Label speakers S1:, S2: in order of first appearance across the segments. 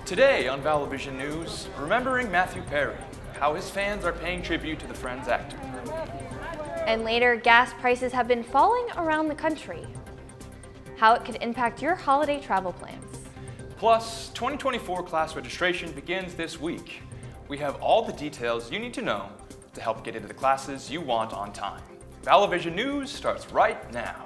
S1: Today on Vallo News, remembering Matthew Perry, how his fans are paying tribute to the Friends actor.
S2: And later, gas prices have been falling around the country. How it could impact your holiday travel plans.
S1: Plus, 2024 class registration begins this week. We have all the details you need to know to help get into the classes you want on time. Vallo News starts right now.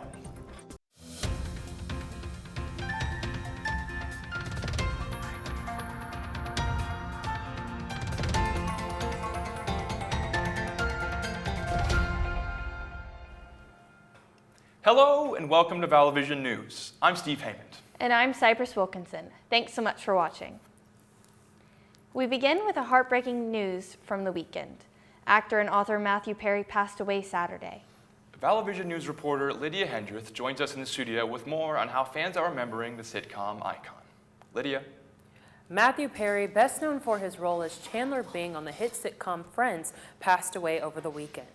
S1: Hello and welcome to Vallo News. I'm Steve Haymond.
S2: And I'm Cypress Wilkinson. Thanks so much for watching. We begin with a heartbreaking news from the weekend. Actor and author Matthew Perry passed away Saturday.
S1: Vallo News reporter Lydia Hendrith joins us in the studio with more on how fans are remembering the sitcom icon. Lydia.
S3: Matthew Perry, best known for his role as Chandler Bing on the hit sitcom Friends, passed away over the weekend.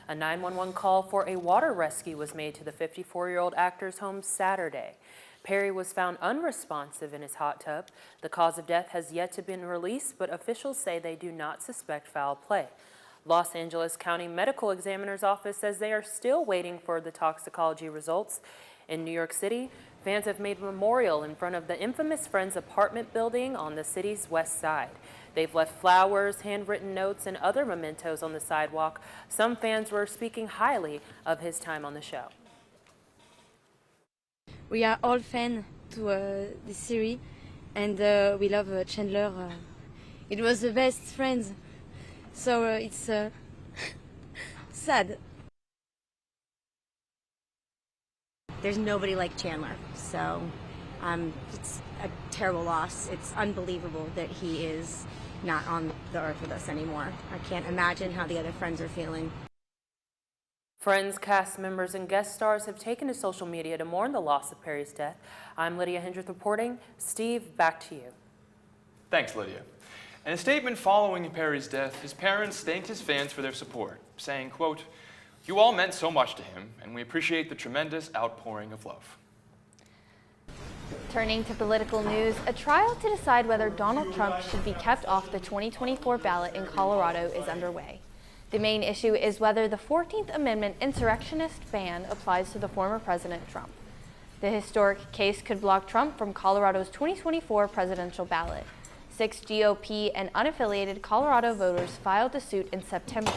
S3: A 911 call for a water rescue was made to the 54-year-old actor's home Saturday. Perry was found unresponsive in his hot tub. The cause of death has yet to be released, but officials say they do not suspect foul play. Los Angeles County Medical Examiner's Office says they are still waiting for the toxicology results. In New York City, fans have made a memorial in front of the infamous Friends apartment building on the city's west side. They've left flowers, handwritten notes, and other mementos on the sidewalk. Some fans were speaking highly of his time on the show.
S4: We are all fans to the series, and we love Chandler. It was the best friends, so it's sad.
S5: There's nobody like Chandler, so it's a terrible loss. It's unbelievable that he is not on the earth with us anymore. I can't imagine how the other friends are feeling.
S3: Friends, cast members, and guest stars have taken to social media to mourn the loss of Perry's death. I'm Lydia Hendrith reporting. Steve, back to you.
S1: Thanks, Lydia. In a statement following Perry's death, his parents thanked his fans for their support, saying, quote, "You all meant so much to him, and we appreciate the tremendous outpouring of love."
S2: Turning to political news, a trial to decide whether Donald Trump should be kept off the 2024 ballot in Colorado is underway. The main issue is whether the 14th Amendment insurrectionist ban applies to the former President Trump. The historic case could block Trump from Colorado's 2024 presidential ballot. 6 GOP and unaffiliated Colorado voters filed the suit in September,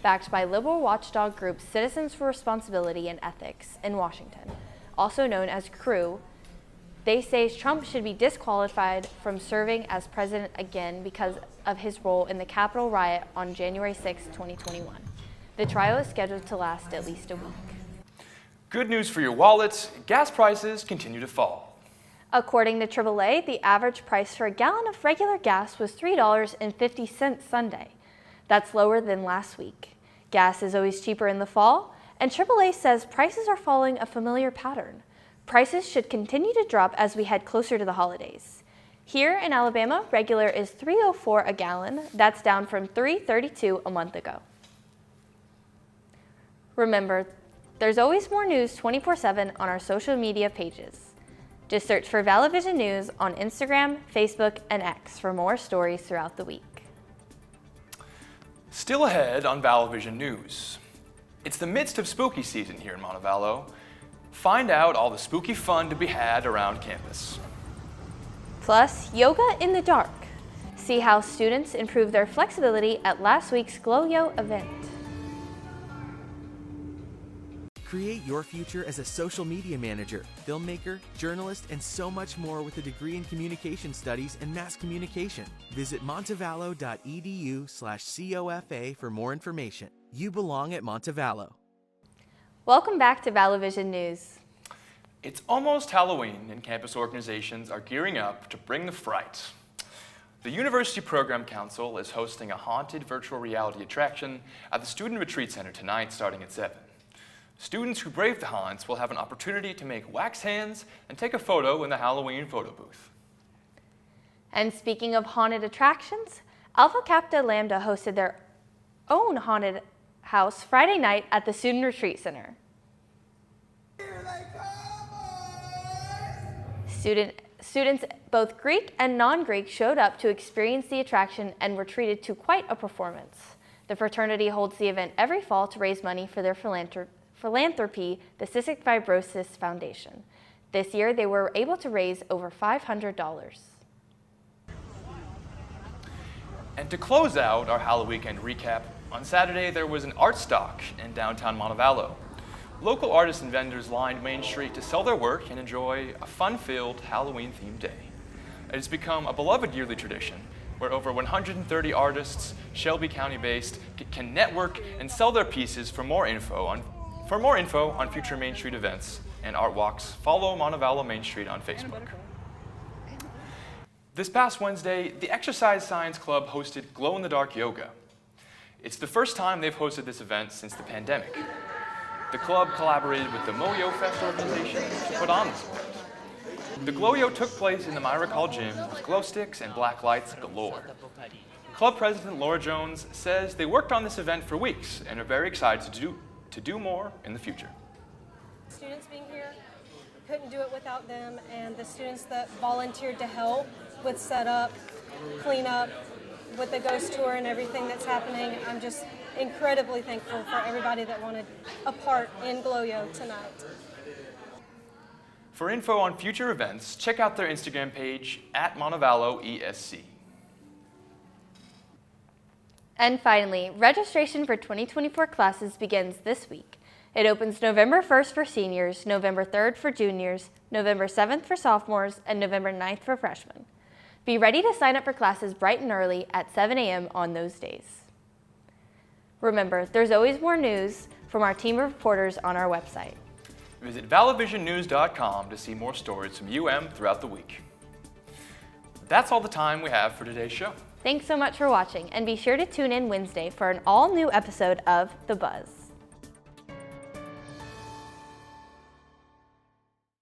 S2: backed by liberal watchdog group Citizens for Responsibility and Ethics in Washington, also known as CREW. They say Trump should be disqualified from serving as president again because of his role in the Capitol riot on January 6, 2021. The trial is scheduled to last at least a week.
S1: Good news for your wallets, gas prices continue to fall.
S2: According to AAA, the average price for a gallon of regular gas was $3.50 Sunday. That's lower than last week. Gas is always cheaper in the fall, and AAA says prices are following a familiar pattern. Prices should continue to drop as we head closer to the holidays. Here in Alabama, regular is $3.04 a gallon. That's down from $3.32 a month ago. Remember, there's always more news 24/7 on our social media pages. Just search for Vallo News on Instagram, Facebook, and X for more stories throughout the week.
S1: Still ahead on Vallo News. It's the midst of spooky season here in Montevallo. Find out all the spooky fun to be had around campus.
S2: Plus, yoga in the dark. See how students improve their flexibility at last week's Glow Yo event.
S6: Create your future as a social media manager, filmmaker, journalist, and so much more with a degree in communication studies and mass communication. Visit montevallo.edu/COFA for more information. You belong at Montevallo.
S2: Welcome back to Vallo News.
S1: It's almost Halloween, and campus organizations are gearing up to bring the fright. The University Program Council is hosting a haunted virtual reality attraction at the Student Retreat Center tonight starting at 7. Students who brave the haunts will have an opportunity to make wax hands and take a photo in the Halloween photo booth.
S2: And speaking of haunted attractions, Alpha Kappa Lambda hosted their own haunted house Friday night at the Student Retreat Center. Student Students, both Greek and non-Greek, showed up to experience the attraction and were treated to quite a performance. The fraternity holds the event every fall to raise money for their philanthropy, the Cystic Fibrosis Foundation. This year, they were able to raise over $500.
S1: And to close out our Halloween weekend recap, on Saturday there was an art stock in downtown Montevallo. Local artists and vendors lined Main Street to sell their work and enjoy a fun-filled Halloween-themed day. It has become a beloved yearly tradition where over 130 artists, Shelby County-based, can network and sell their pieces. For more info on future Main Street events and art walks, follow Montevallo Main Street on Facebook. This past Wednesday, the Exercise Science Club hosted glow-in-the-dark yoga. It's the first time they've hosted this event since the pandemic. The club collaborated with the Moyo Fest organization to put on this event. The Glow-Yo took place in the Myra Hall gym with glow sticks and black lights galore. Club president Laura Jones says they worked on this event for weeks and are very excited to do more in the future.
S7: Students being here, couldn't do it without them, and the students that volunteered to help with setup, cleanup, with the ghost tour and everything that's happening. I'm just incredibly thankful for everybody that wanted a part in Glow-Yo tonight.
S1: For info on future events, check out their Instagram page at Montevallo ESC.
S2: And finally, registration for 2024 classes begins this week. It opens November 1st for seniors, November 3rd for juniors, November 7th for sophomores, and November 9th for freshmen. Be ready to sign up for classes bright and early at 7 a.m. on those days. Remember, there's always more news from our team of reporters on our website.
S1: Visit ValloVisionNews.com to see more stories from UM throughout the week. That's all the time we have for today's show.
S2: Thanks so much for watching, and be sure to tune in Wednesday for an all-new episode of The Buzz.